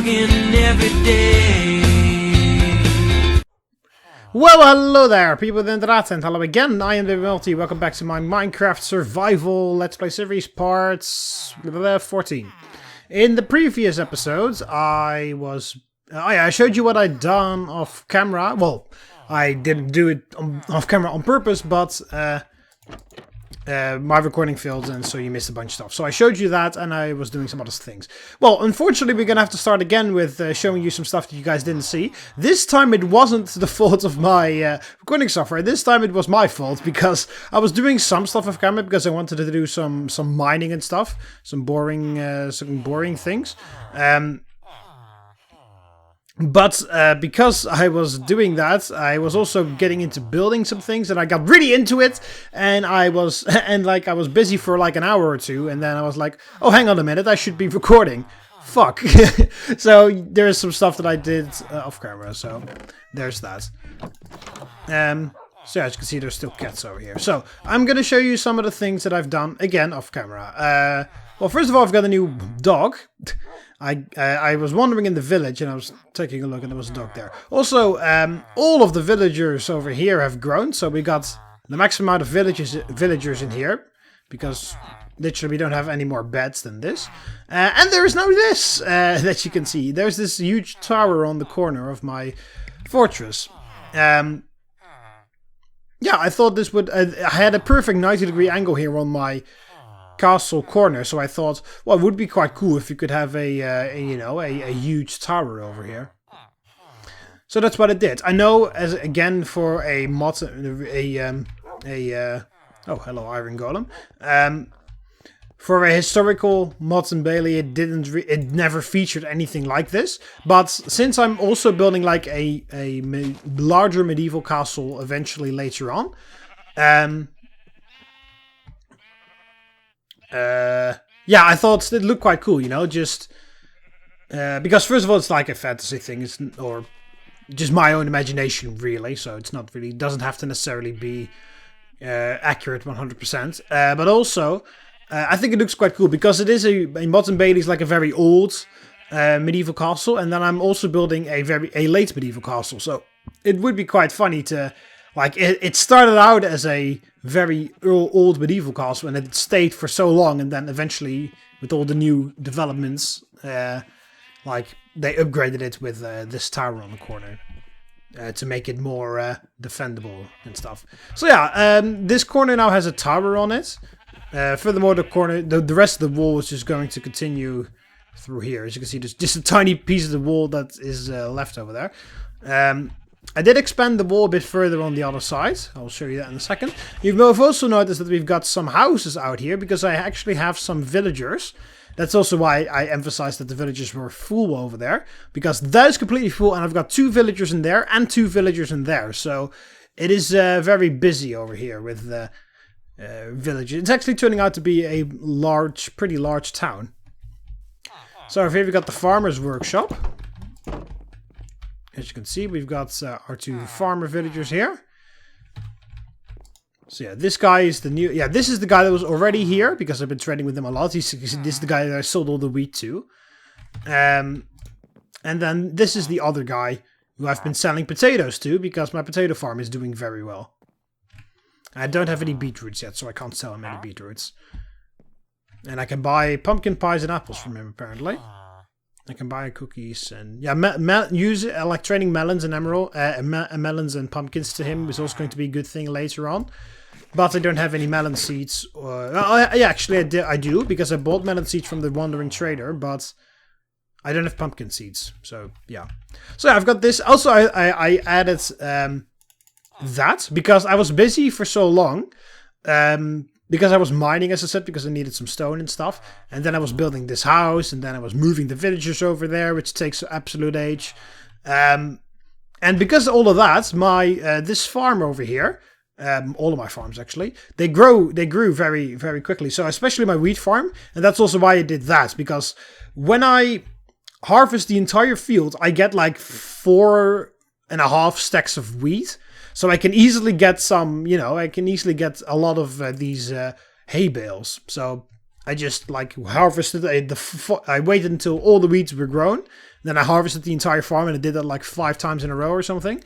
logging every day. Well, hello there, people of the internet, and hello again, I am TheMBmulti. Welcome back to my Minecraft Survival Let's Play series, parts 14. In the previous episodes, I showed you what I'd done off camera. Well, I didn't do it off camera on purpose, but my recording failed, and so you missed a bunch of stuff. So I showed you that, and I was doing some other things. Well, unfortunately, we're gonna have to start again with showing you some stuff that you guys didn't see. This time it wasn't the fault of my recording software. This time it was my fault, because I was doing some stuff off camera because I wanted to do some mining and stuff, some boring things. But because I was doing that, I was also getting into building some things, and I got really into it, and I was busy for like an hour or two, and then I was like, oh, hang on a minute, I should be recording. Fuck. So there's some stuff that I did off camera, so there's that. So as you can see, there's still cats over here. So I'm gonna show you some of the things that I've done, again, off camera. Well, first of all, I've got a new dog. I was wandering in the village, and I was taking a look, and there was a dog there. Also, all of the villagers over here have grown, so we got the maximum amount of villagers in here, because literally we don't have any more beds than this. And there is now this, that you can see. There's this huge tower on the corner of my fortress. Yeah, I thought this would... I had a perfect 90-degree angle here on my castle corner, so I thought, well, it would be quite cool if you could have a huge tower over here. So that's what I did. I know, as again, for a mod, oh, hello, Iron Golem. For a historical mods and Bailey, it never featured anything like this. But since I'm also building like a larger medieval castle eventually later on, yeah, I thought it looked quite cool, you know, just because first of all, it's like a fantasy thing, or just my own imagination, really. So it's not really, doesn't have to necessarily be accurate 100%. But also, I think it looks quite cool because it is a Mods and Bailey's like a very old medieval castle, and then I'm also building a late medieval castle. So it would be quite funny to. Like, it started out as a very old medieval castle, and it stayed for so long, and then eventually, with all the new developments, like, they upgraded it with this tower on the corner to make it more defendable and stuff. So yeah, this corner now has a tower on it. Furthermore, the rest of the wall is just going to continue through here. As you can see, there's just a tiny piece of the wall that is left over there. I did expand the wall a bit further on the other side. I'll show you that in a second. You may have also noticed that we've got some houses out here because I actually have some villagers. That's also why I emphasized that the villagers were full over there, because that is completely full, and I've got 2 villagers in there and 2 villagers in there. So it is very busy over here with the villagers. It's actually turning out to be a pretty large town. So over here we've got the farmer's workshop. As you can see, we've got our 2 farmer villagers here. So yeah, this guy is the new... Yeah, this is the guy that was already here, because I've been trading with him a lot. This is the guy that I sold all the wheat to. And then this is the other guy who I've been selling potatoes to, because my potato farm is doing very well. I don't have any beetroots yet, so I can't sell him any beetroots. And I can buy pumpkin pies and apples from him, apparently. I can buy cookies and yeah, use like trading melons and melons and pumpkins to him is also going to be a good thing later on. But I don't have any melon seeds. Yeah, actually I do, because I bought melon seeds from the wandering trader, but I don't have pumpkin seeds. So yeah, I've got this. Also, I added that because I was busy for so long. Because I was mining, as I said, because I needed some stone and stuff. And then I was building this house, and then I was moving the villagers over there, which takes absolute age. And because of all of that, this farm over here, all of my farms actually, they grew very, very quickly. So especially my wheat farm, and that's also why I did that, because when I harvest the entire field, I get like 4.5 stacks of wheat. So I can easily get some, I can easily get a lot of these hay bales. So I just like harvested I waited until all the weeds were grown. Then I harvested the entire farm, and I did that like 5 times in a row or something.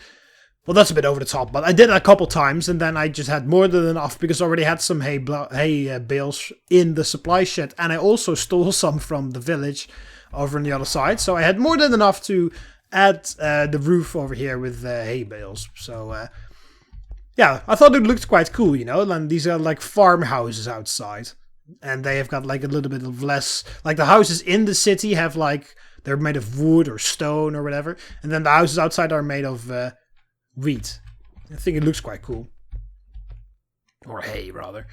Well, that's a bit over the top, but I did it a couple times, and then I just had more than enough because I already had some hay bales in the supply shed, and I also stole some from the village over on the other side. So I had more than enough to add the roof over here with hay bales. So yeah, I thought it looked quite cool, you know. And these are like farmhouses outside, and they have got like a little bit of less, like the houses in the city have like, they're made of wood or stone or whatever, and then the houses outside are made of wheat. I think it looks quite cool. Or hay, rather.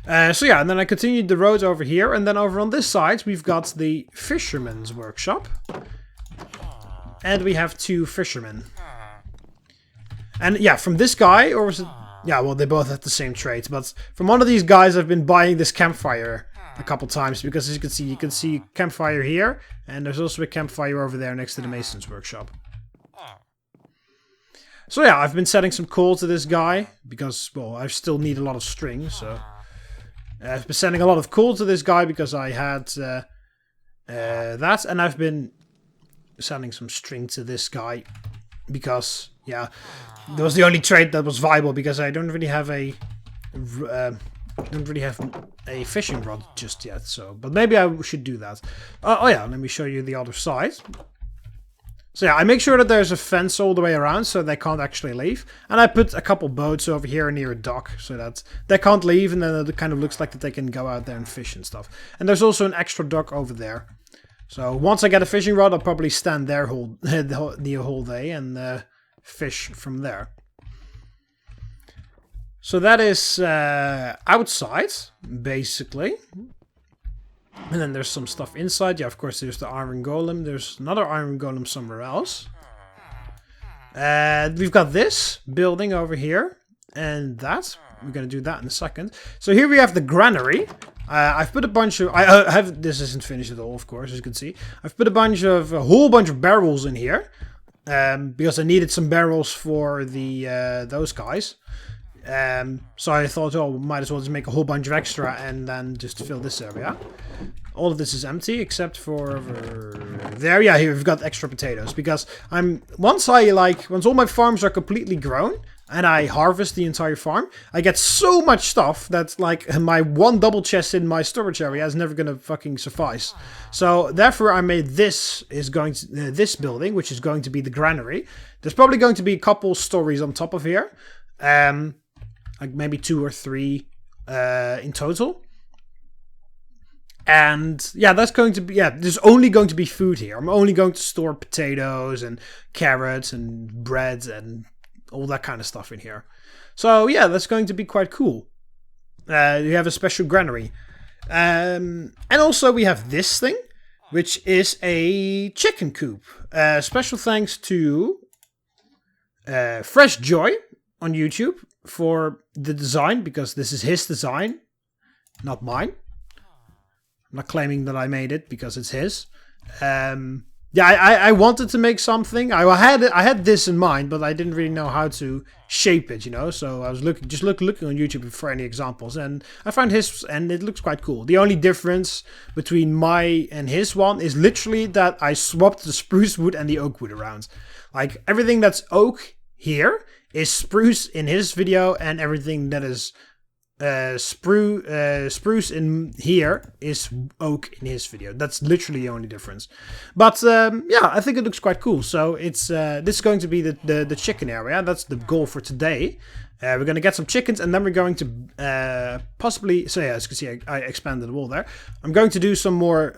So yeah, and then I continued the roads over here, and then over on this side we've got the fisherman's workshop. And we have 2 fishermen. And yeah, from this guy, or was it... Yeah, well, they both have the same trait, but from one of these guys I've been buying this campfire a couple times, because as you can see campfire here, and there's also a campfire over there next to the mason's workshop. So yeah, I've been setting some coal to this guy, because, well, I still need a lot of string, so... I've been sending a lot of coal to this guy because I had that, and I've been sending some string to this guy because, yeah, that was the only trade that was viable, because I don't really have a fishing rod just yet. So, but maybe I should do that. Oh yeah, let me show you the other side. So yeah, I make sure that there's a fence all the way around so they can't actually leave. And I put a couple boats over here near a dock so that they can't leave, and then it kind of looks like that they can go out there and fish and stuff. And there's also an extra dock over there. So once I get a fishing rod, I'll probably stand there the whole day and fish from there. So that is outside, basically. And then there's some stuff inside. Yeah, of course, there's the iron golem. There's another iron golem somewhere else. We've got this building over here. And that. We're going to do that in a second. So here we have the granary. I've put a bunch of... this isn't finished at all, of course, as you can see. I've put a whole bunch of barrels in here. Because I needed some barrels for the those guys. So I thought, oh, might as well just make a whole bunch of extra and then just fill this area. All of this is empty except for there. Yeah, here we've got extra potatoes, because once all my farms are completely grown and I harvest the entire farm, I get so much stuff that like my one double chest in my storage area is never gonna fucking suffice. So therefore I made this building, which is going to be the granary. There's probably going to be a couple stories on top of here. Like maybe 2 or 3 in total. And yeah, that's going to be, yeah, there's only going to be food here. I'm only going to store potatoes and carrots and bread and all that kind of stuff in here. So yeah, that's going to be quite cool. You have a special granary. And also we have this thing, which is a chicken coop. Special thanks to Fresh Joy on YouTube for the design, because this is his design, not mine. I'm not claiming that I made it because it's his. Yeah, I wanted to make something. I had this in mind, but I didn't really know how to shape it, you know. So I was looking on YouTube for any examples, and I found his, and it looks quite cool. The only difference between my and his one is literally that I swapped the spruce wood and the oak wood around. Like everything that's oak here is spruce in his video, and everything that is spruce in here is oak in his video. That's literally the only difference. But yeah, I think it looks quite cool. So it's this is going to be the chicken area. That's the goal for today. We're going to get some chickens, and then we're going to possibly... So yeah, as you can see, I expanded the wall there. I'm going to do some more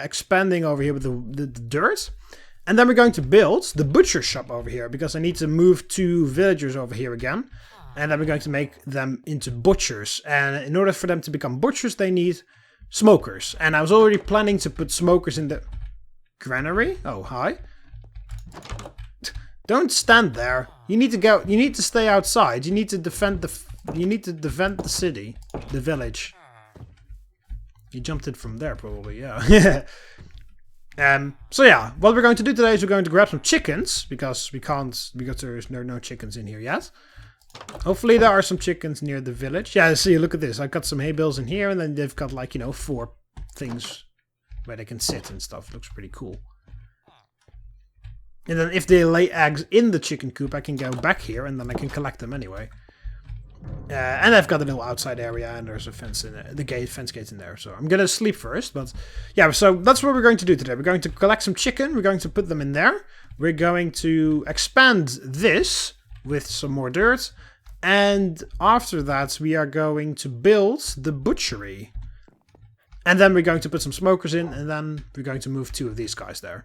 expanding over here with the dirt. And then we're going to build the butcher shop over here, because I need to move 2 villagers over here again. And then we're going to make them into butchers. And in order for them to become butchers, they need smokers. And I was already planning to put smokers in the granary. Oh, hi. Don't stand there. You need to go. You need to stay outside. You need to defend the city, the village. You jumped it from there, probably. Yeah. So yeah, what we're going to do today is we're going to grab some chickens, because there are no chickens in here yet. Hopefully there are some chickens near the village. Yeah, see, look at this. I've got some hay bales in here, and then they've got like, 4 things where they can sit and stuff. Looks pretty cool. And then if they lay eggs in the chicken coop, I can go back here and then I can collect them anyway. And I've got a little outside area and there's a fence in there, fence gate in there. So I'm gonna sleep first, but yeah, so that's what we're going to do today. We're going to collect some chicken, we're going to put them in there. We're going to expand this with some more dirt. And after that, we are going to build the butchery. And then we're going to put some smokers in, and then we're going to move 2 of these guys there.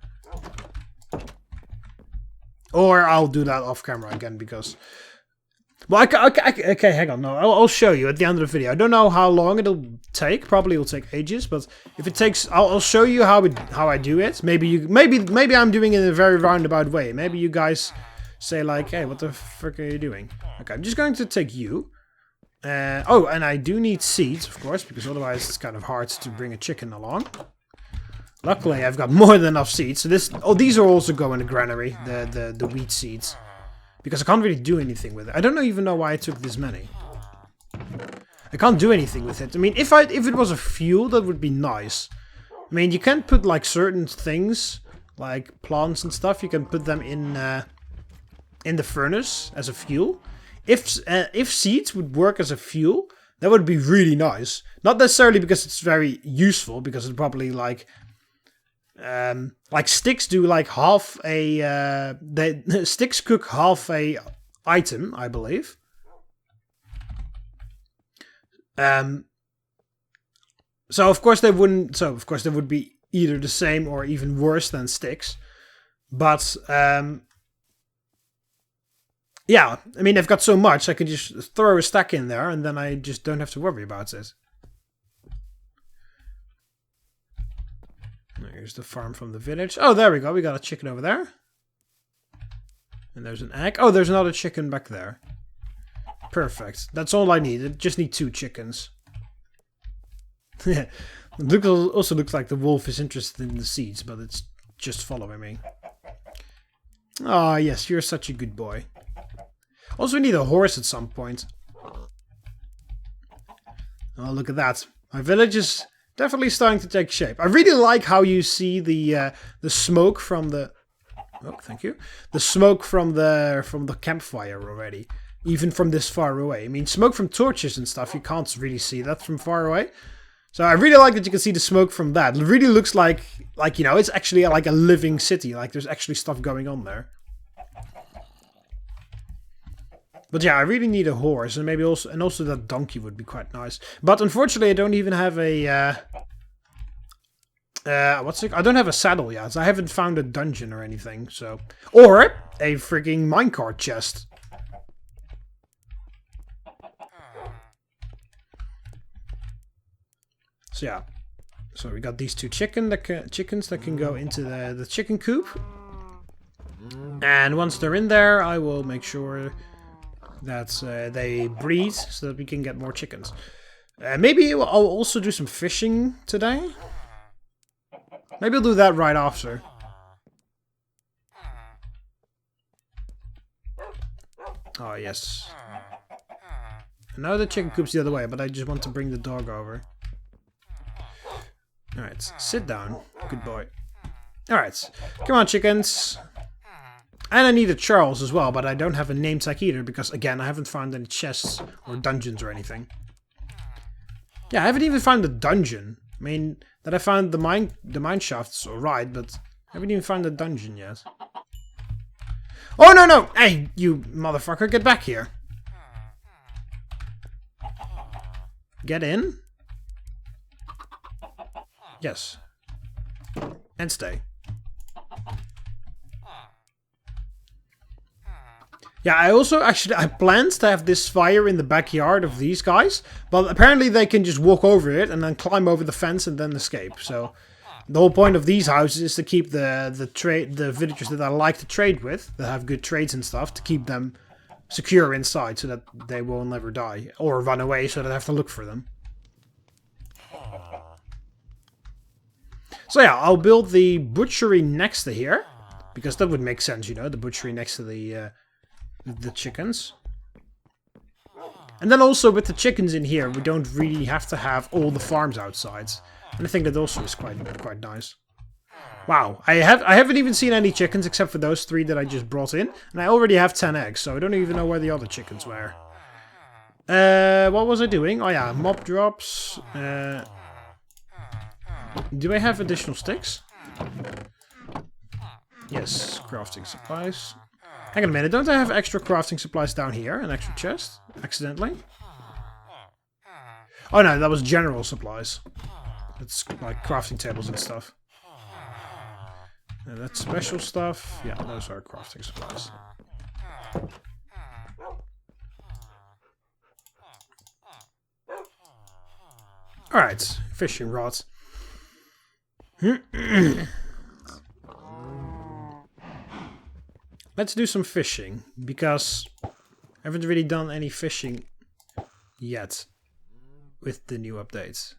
Or I'll do that off camera again, because... Well, okay, hang on. No, I'll show you at the end of the video. I don't know how long it'll take. Probably it'll take ages, but if it takes... I'll show you how I do it. Maybe I'm doing it in a very roundabout way. Maybe you guys say like, hey, what the frick are you doing? Okay, I'm just going to take you. Oh, and I do need seeds, of course, because otherwise it's kind of hard to bring a chicken along. Luckily, I've got more than enough seeds. So these are also go in the granary, the wheat seeds, because I can't really do anything with it. I don't even know why I took this many. I can't do anything with it. I mean, if it was a fuel, that would be nice. I mean, you can put like certain things, like plants and stuff. You can put them in the furnace as a fuel. If seeds would work as a fuel, that would be really nice. Not necessarily because it's very useful, because it's probably like sticks do like half a sticks cook half a item, I believe. So of course they wouldn't. So of course they would be either the same or even worse than sticks. But yeah, I mean, I've got so much, I can just throw a stack in there, and then I just don't have to worry about it. Here's the farm from the village. Oh, there we go. We got a chicken over there. And there's an egg. Oh, there's another chicken back there. Perfect. That's all I need. I just need 2 chickens. It also looks like the wolf is interested in the seeds, but it's just following me. Ah, yes, you're such a good boy. Also, we need a horse at some point. Oh, look at that. My village is definitely starting to take shape. I really like how you see the smoke from the... Oh, thank you. The smoke from the campfire already. Even from this far away. I mean, smoke from torches and stuff, you can't really see that from far away. So I really like that you can see the smoke from that. It really looks like you know, it's actually like a living city. Like, there's actually stuff going on there. But yeah, I really need a horse, and maybe also that donkey would be quite nice. But unfortunately, I don't even have a I don't have a saddle yet. So I haven't found a dungeon or anything. So, or a freaking minecart chest. So yeah, so we got these 2 chickens that can go into the chicken coop. And once they're in there, I will make sure that they breed so that we can get more chickens. Maybe I'll also do some fishing today. Maybe I'll do that right after. Oh, yes. And now the chicken coop's the other way, but I just want to bring the dog over. Alright, sit down. Good boy. Alright, come on, chickens. And I need a Charles as well, but I don't have a name tag either, because, again, I haven't found any chests or dungeons or anything. Yeah, I haven't even found a dungeon. I mean, that I found the mine shaft's alright, but I haven't even found a dungeon yet. Oh, no, no! Hey, you motherfucker, get back here. Get in? Yes. And stay. Yeah, I planned to have this fire in the backyard of these guys, but apparently they can just walk over it and then climb over the fence and then escape. So the whole point of these houses is to keep the villagers that I like to trade with, that have good trades and stuff, to keep them secure inside so that they will never die or run away so that I have to look for them. So yeah, I'll build the butchery next to here, because that would make sense, you know, the butchery next to the chickens. And then also with the chickens in here, we don't really have to have all the farms outside. And I think that also is quite nice. Wow, I haven't even seen any chickens except for those 3 that I just brought in. And I already have 10 eggs, so I don't even know where the other chickens were. What was I doing? Oh yeah, mob drops. Do I have additional sticks? Yes, crafting supplies. Hang on a minute, don't I have extra crafting supplies down here? An extra chest? Accidentally? Oh no, that was general supplies. It's like crafting tables and stuff. And that's special stuff. Yeah, those are crafting supplies. Alright, fishing rods. Let's do some fishing, because I haven't really done any fishing yet with the new updates.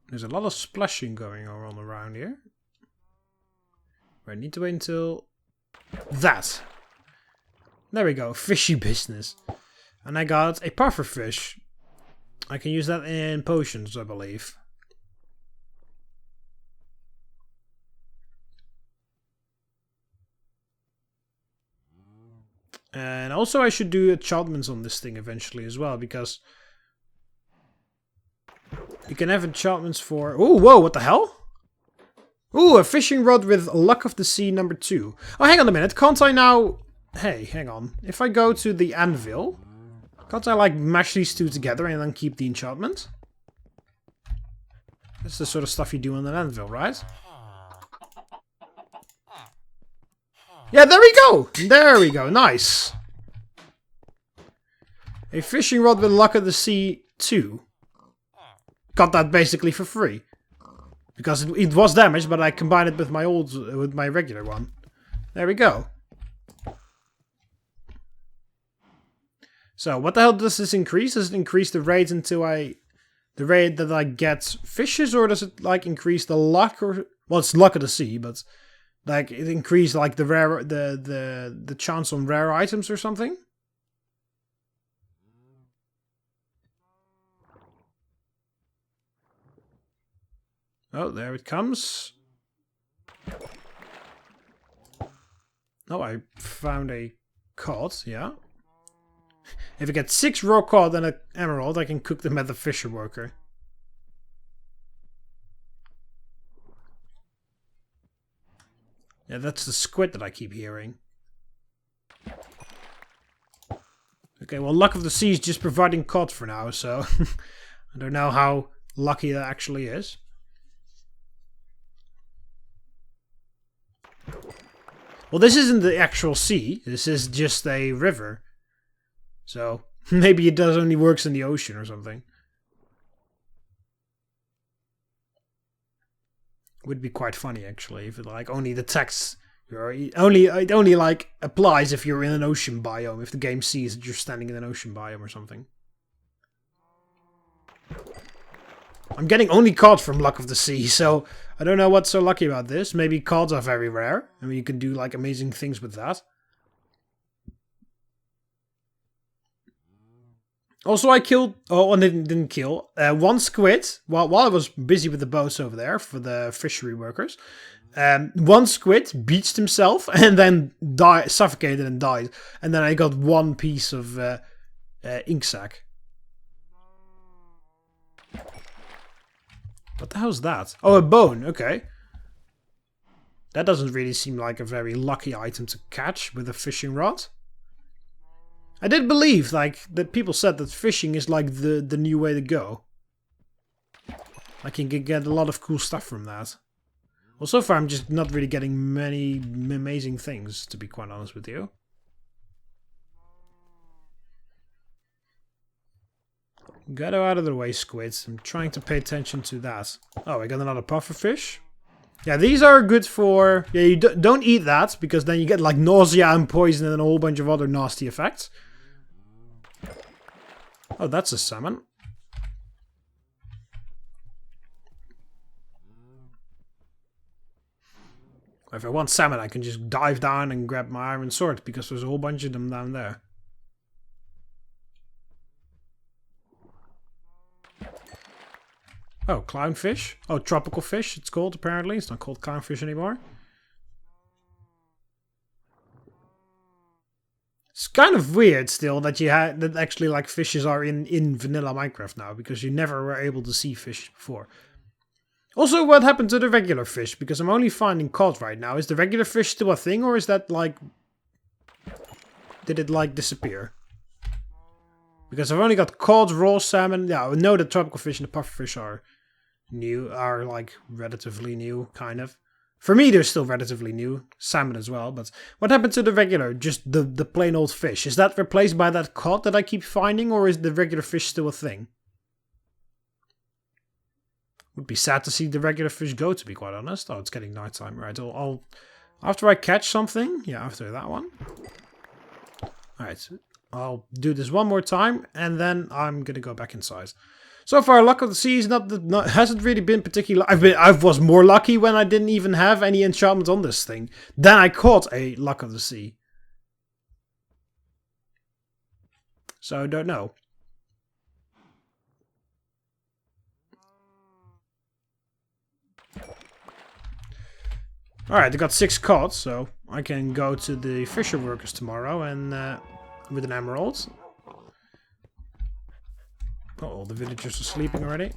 There's a lot of splashing going on around here. I need to wait until that. There we go, fishy business. And I got a puffer fish. I can use that in potions, I believe. And also I should do enchantments on this thing eventually as well, because you can have enchantments for... Oh, whoa, what the hell? Ooh, a fishing rod with Luck of the Sea number 2. Oh, hang on a minute, can't I now... Hey, hang on. If I go to the anvil, can't I like mash these 2 together and then keep the enchantment? That's the sort of stuff you do on an anvil, right? Yeah, there we go! There we go, nice! A fishing rod with Luck of the Sea 2. Got that basically for free. Because it was damaged, but I combined it with my regular one. There we go. So, what the hell does this increase? Does it increase the rate until the rate that I get fishes, or does it like increase the luck? Or well, it's Luck of the Sea, but like it increased like the rare the chance on rare items or something. Oh, there it comes. Oh, I found a cod, yeah. If I get 6 raw cod and an emerald, I can cook them at the fisher worker. Yeah, that's the squid that I keep hearing. Okay, well, Luck of the Sea is just providing cod for now, so I don't know how lucky that actually is. Well, this isn't the actual sea. This is just a river. So, maybe it does only works in the ocean or something. Would be quite funny, actually, if it like only the text... it only like applies if you're in an ocean biome, if the game sees that you're standing in an ocean biome or something. I'm getting only cod from Luck of the Sea, so I don't know what's so lucky about this. Maybe cods are very rare, and you can do like amazing things with that. Also, I killed... Oh, and didn't kill. One squid, while I was busy with the boats over there for the fishery workers. One squid beached himself and then suffocated and died. And then I got 1 piece of ink sac. What the hell's that? Oh, a bone. Okay. That doesn't really seem like a very lucky item to catch with a fishing rod. I did believe, like, that people said that fishing is like the new way to go. Like, you can get a lot of cool stuff from that. Well, so far I'm just not really getting many amazing things, to be quite honest with you. Get out of the way, squids. I'm trying to pay attention to that. Oh, I got another puffer fish. Yeah, these are good for... Yeah, you don't eat that, because then you get like nausea and poison and a whole bunch of other nasty effects. Oh, that's a salmon. If I want salmon, I can just dive down and grab my iron sword, because there's a whole bunch of them down there. Oh, clownfish. Oh, tropical fish it's called apparently. It's not called clownfish anymore. It's kind of weird still that you had that actually like fishes are in vanilla Minecraft now, because you never were able to see fish before. Also, what happened to the regular fish? Because I'm only finding cod right now. Is the regular fish still a thing, or is that like... Did it like disappear? Because I've only got cod, raw salmon. Yeah, I know the tropical fish and the pufferfish are new, are like relatively new, kind of. For me, they're still relatively new. Salmon as well, but what happened to the regular, just the plain old fish? Is that replaced by that cod that I keep finding, or is the regular fish still a thing? Would be sad to see the regular fish go, to be quite honest. Oh, it's getting nighttime. Right, I'll after I catch something, yeah, after that one. Alright, I'll do this one more time, and then I'm gonna go back inside. So far, luck of the sea is hasn't really been particularly... I was more lucky when I didn't even have any enchantment on this thing. Then I caught a luck of the sea. So I don't know. Alright, I got 6 cod, so I can go to the fisher workers tomorrow and with an emerald. Oh, all the villagers are sleeping already.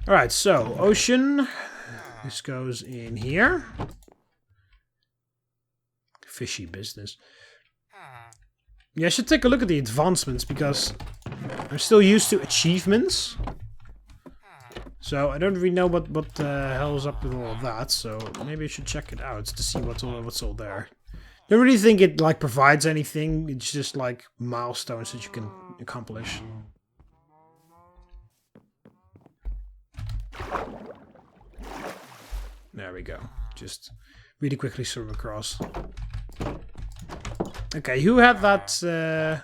Alright, so ocean. This goes in here. Fishy business. Yeah, I should take a look at the advancements, because I'm still used to achievements. So I don't really know what the hell is up with all of that, so maybe I should check it out to see what's all there. Don't really think it like provides anything. It's just like milestones that you can accomplish. There we go. Just really quickly swim across. Okay, who had that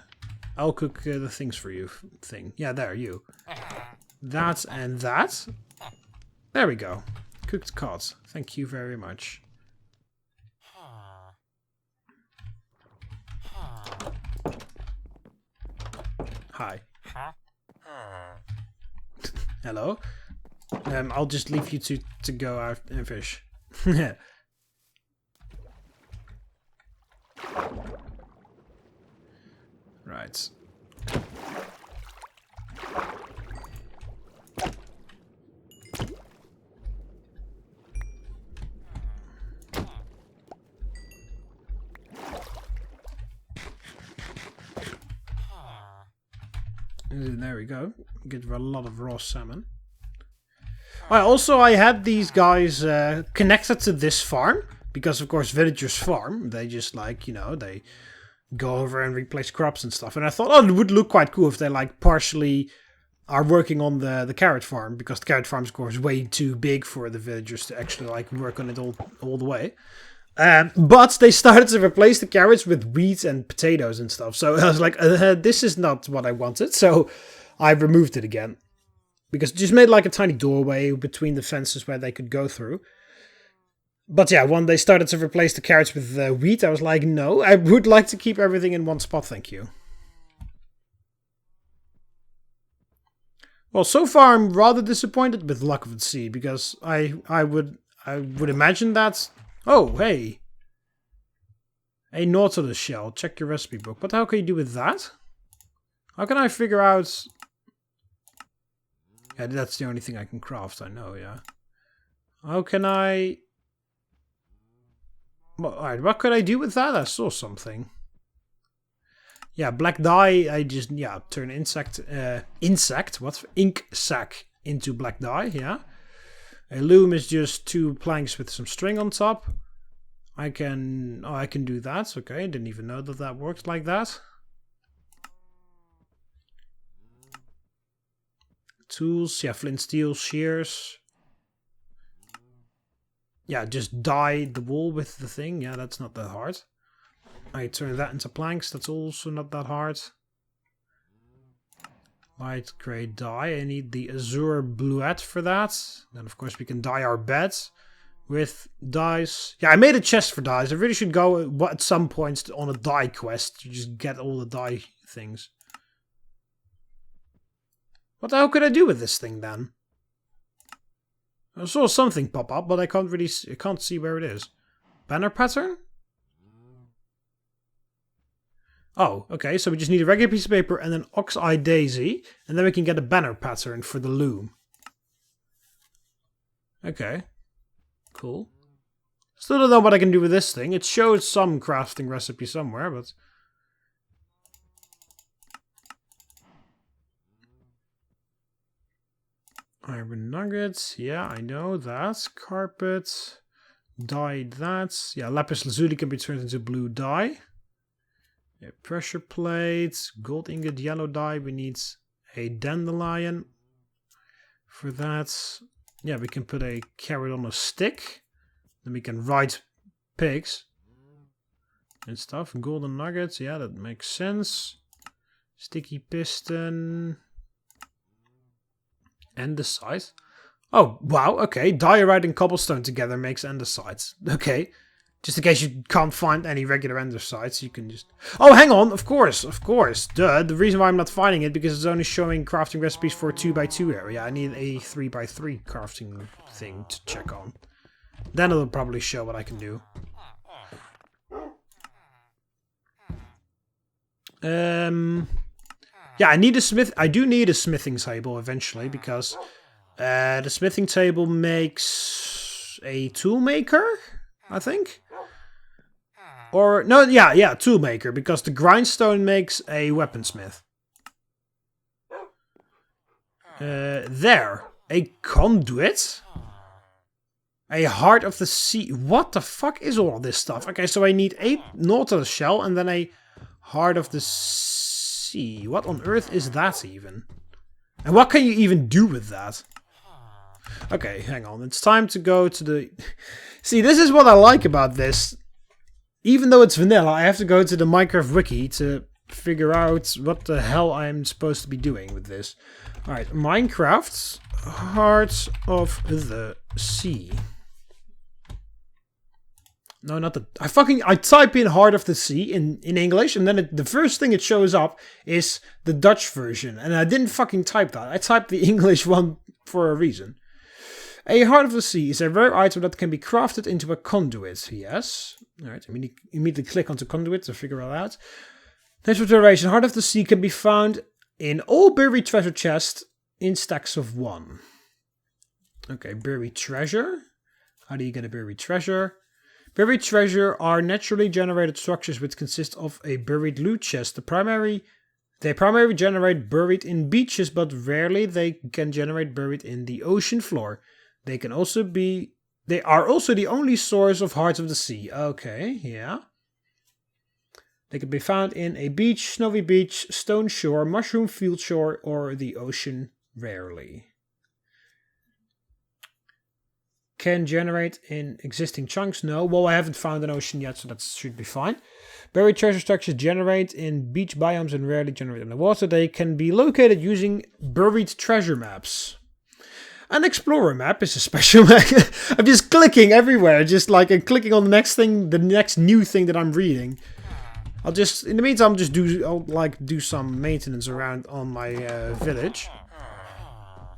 I'll cook the things for you thing? Yeah, there, you. That and that. There we go. Cooked cod. Thank you very much. Hi. Hello. I'll just leave you to go out and fish. Right. And there we go. Get a lot of raw salmon. Also, I had these guys connected to this farm. Because, of course, villagers farm. They just, like, you know, they go over and replace crops and stuff. And I thought, oh, it would look quite cool if they, like, partially are working on the carrot farm. Because the carrot farm is, of course, way too big for the villagers to actually, like, work on it all the way. But they started to replace the carrots with wheat and potatoes and stuff. So I was like, this is not what I wanted. So I removed it again. Because it just made like a tiny doorway between the fences where they could go through. But yeah, when they started to replace the carrots with wheat, I was like, no, I would like to keep everything in one spot, thank you. Well, so far I'm rather disappointed with Luck of the Sea, because I would imagine that... Oh, hey. A Nautilus shell. Check your recipe book. What the hell can you do with that? How can I figure out... Yeah, that's the only thing I can craft, I know, yeah. How can I... Well, alright, what could I do with that? I saw something. Yeah, black dye, I just, yeah, turn ink sac into black dye, yeah. A loom is just 2 planks with some string on top. I can do that. Okay, didn't even know that worked like that. Tools, yeah, flint, steel, shears. Yeah, just dye the wool with the thing. Yeah, that's not that hard. I turn that into planks. That's also not that hard. Light grey dye. I need the azure bluette for that. Then, of course, we can dye our bed with dyes. Yeah, I made a chest for dyes. I really should go at some point on a dye quest to just get all the dye things. What the hell could I do with this thing then? I saw something pop up, but I can't see where it is. Banner pattern? Oh, okay, so we just need a regular piece of paper and an ox-eye daisy, and then we can get a banner pattern for the loom. Okay, cool. Still don't know what I can do with this thing. It shows some crafting recipe somewhere, but... Iron nuggets, yeah, I know that. Carpet, dyed that. Yeah, lapis lazuli can be turned into blue dye. Yeah, pressure plate, gold ingot, yellow dye. We need a dandelion for that. Yeah, we can put a carrot on a stick. Then we can ride pigs and stuff. Golden nuggets, yeah, that makes sense. Sticky piston. Andesite. Oh, wow, okay. Diorite and cobblestone together makes andesite. Okay. Just in case you can't find any regular andesites, you can just... Oh, hang on! Of course! Duh. The reason why I'm not finding it, because it's only showing crafting recipes for a 2x2 area. I need a 3x3 crafting thing to check on. Then it'll probably show what I can do. Yeah, I do need a smithing table eventually, because the smithing table makes a tool maker, I think. Or, no, yeah, tool maker, because the grindstone makes a weaponsmith. There. A conduit? A heart of the sea. What the fuck is all this stuff? Okay, so I need 8 nautilus shell and then a heart of the sea. What on earth is that even? And what can you even do with that? Okay, hang on. It's time to go to the... See, this is what I like about this. Even though it's vanilla, I have to go to the Minecraft wiki to figure out what the hell I'm supposed to be doing with this. Alright, Minecraft Heart of the Sea. No, not the... I type in Heart of the Sea in English, and then the first thing it shows up is the Dutch version. And I didn't fucking type that. I typed the English one for a reason. A Heart of the Sea is a rare item that can be crafted into a conduit. Yes. Alright, immediately click onto conduit to figure it out. Next observation. Heart of the Sea can be found in all buried treasure chests in stacks of 1. Okay, buried treasure. How do you get a buried treasure? Buried treasure are naturally generated structures which consist of a buried loot chest. They primarily generate buried in beaches, but rarely they can generate buried in the ocean floor. They are also the only source of Hearts of the Sea. Okay, yeah. They can be found in a beach, snowy beach, stone shore, mushroom field shore, or the ocean rarely. Can generate in existing chunks? No. Well, I haven't found an ocean yet, so that should be fine. Buried treasure structures generate in beach biomes and rarely generate in the water. They can be located using buried treasure maps. An explorer map is a special map. I'm just clicking everywhere, just like I'm clicking on the next thing, the next new thing that I'm reading. In the meantime, I'll do some maintenance around on my village.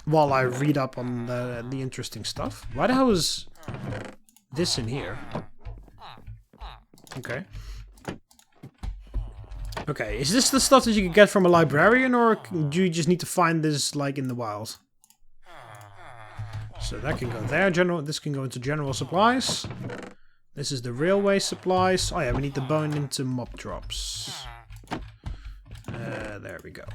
While I read up on the interesting stuff. Why the hell is this in here? Okay. Okay, is this the stuff that you can get from a librarian, or do you just need to find this like in the wild? So that can go there. This can go into general supplies. This is the railway supplies. Oh yeah, we need the bone into mob drops. There we go.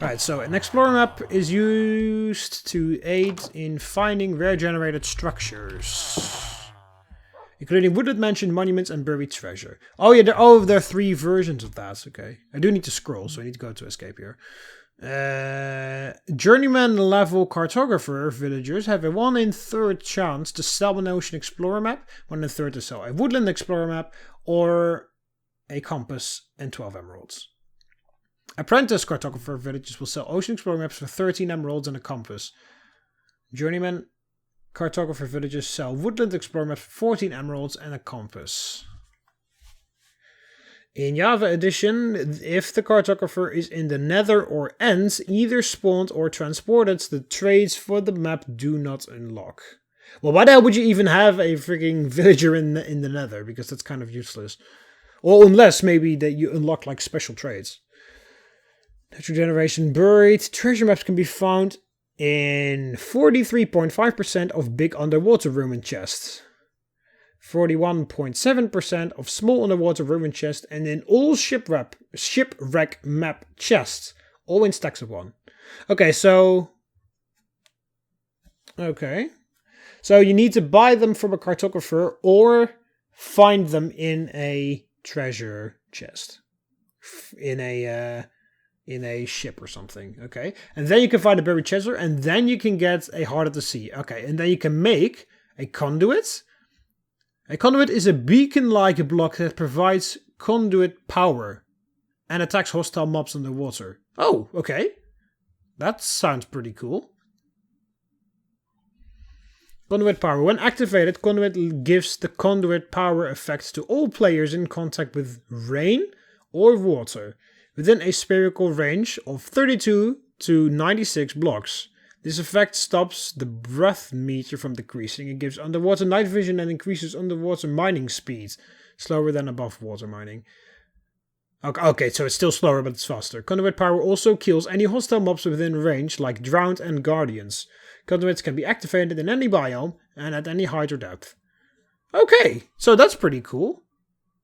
Alright, so an explorer map is used to aid in finding rare generated structures, including woodland mansion, monuments, and buried treasure. Oh yeah, there are 3 versions of that. Okay, I do need to scroll, so I need to go to escape here. Journeyman level cartographer villagers have a 1 in 3rd chance to sell an ocean explorer map, 1 in 3rd to sell a woodland explorer map, or a compass and 12 emeralds. Apprentice cartographer villages will sell ocean explorer maps for 13 emeralds and a compass. Journeyman cartographer villages sell woodland explorer maps for 14 emeralds and a compass. In Java Edition, if the cartographer is in the nether or ends, either spawned or transported, the trades for the map do not unlock. Well, why the hell would you even have a freaking villager in the nether? Because that's kind of useless. Or unless maybe that you unlock like special trades. Natural generation buried. Treasure maps can be found in 43.5% of big underwater ruin chests. 41.7% of small underwater ruin chests, and in all shipwreck map chests, all in stacks of 1. Okay, so you need to buy them from a cartographer or find them in a treasure chest, in a ship or something. Okay, and then you can find a buried treasure, and then you can get a heart of the sea. Okay, and then you can make a conduit. A conduit is a beacon-like block that provides conduit power and attacks hostile mobs underwater. Oh, okay. That sounds pretty cool. Conduit power. When activated, conduit gives the conduit power effect to all players in contact with rain or water within a spherical range of 32 to 96 blocks. This effect stops the breath meter from decreasing. It gives underwater night vision and increases underwater mining speed. Slower than above water mining. Okay, so it's still slower, but it's faster. Conduit power also kills any hostile mobs within range, like drowned and guardians. Conduits can be activated in any biome and at any height or depth. Okay, so that's pretty cool.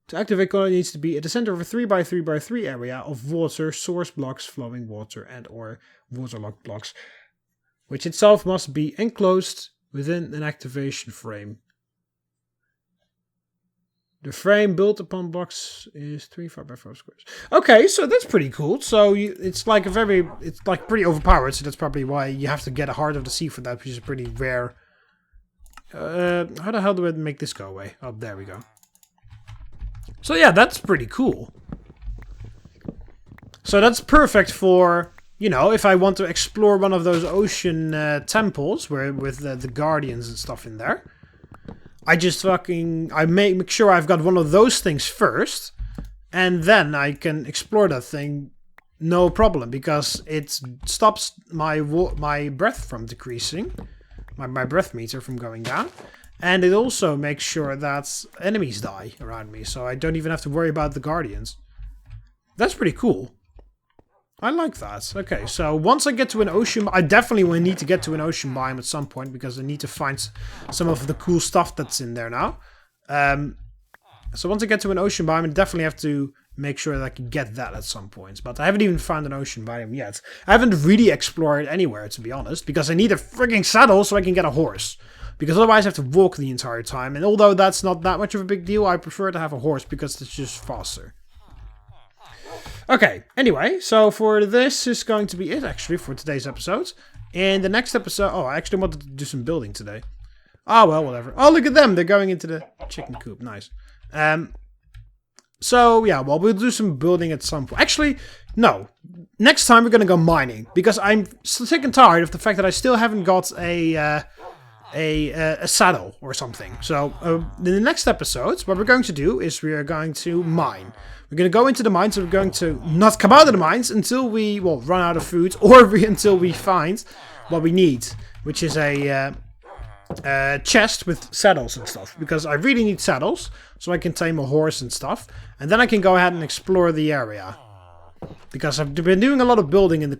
To activate conduit needs to be at the center of a 3x3x3 area of water, source blocks, flowing water, and or waterlogged blocks, which itself must be enclosed within an activation frame. The frame built upon blocks is 3 5x4 squares. Okay, so that's pretty cool. So it's like pretty overpowered. So that's probably why you have to get a Heart of the Sea for that, which is pretty rare. How the hell do I make this go away? Oh, there we go. So yeah, that's pretty cool. So that's perfect for, you know, if I want to explore one of those ocean temples with the guardians and stuff in there. I make sure I've got one of those things first, and then I can explore that thing no problem, because it stops my breath from decreasing, my breath meter from going down, and it also makes sure that enemies die around me, so I don't even have to worry about the guardians. That's pretty cool. I like that. Okay, so once I get to an ocean, I definitely will need to get to an ocean biome at some point, because I need to find some of the cool stuff that's in there now. So once I get to an ocean biome, I definitely have to make sure that I can get that at some point. But I haven't even found an ocean biome yet. I haven't really explored anywhere, to be honest, because I need a frigging saddle so I can get a horse. Because otherwise I have to walk the entire time. And although that's not that much of a big deal, I prefer to have a horse because it's just faster. Okay, anyway, so for this is going to be it, actually, for today's episode. In the next episode... Oh, I actually wanted to do some building today. Oh, well, whatever. Oh, look at them. They're going into the chicken coop. Nice. So, yeah, well, we'll do some building at some point. Actually, no. Next time we're going to go mining. Because I'm sick and tired of the fact that I still haven't got a saddle or something. So, in the next episodes, what we're going to do is we are going to mine. We're going to go into the mines, and we're going to not come out of the mines until we, well, run out of food, or until we find what we need, which is a chest with saddles and stuff, because I really need saddles, so I can tame a horse and stuff, and then I can go ahead and explore the area. Because I've been doing a lot of building in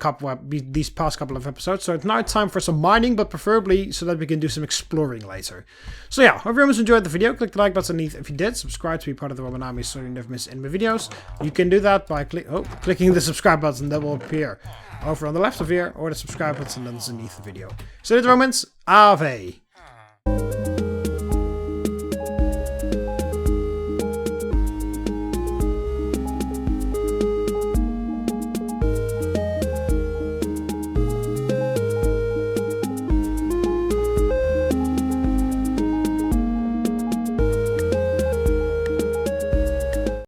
these past couple of episodes, so it's now time for some mining, but preferably so that we can do some exploring later. So yeah, hope everyone's enjoyed the video. Click the like button underneath if you did. Subscribe to be part of the TheMBmulti so you never miss any of my videos. You can do that by clicking the subscribe button that will appear over on the left of here, or the subscribe button that's underneath the video. So at the moment, Ave.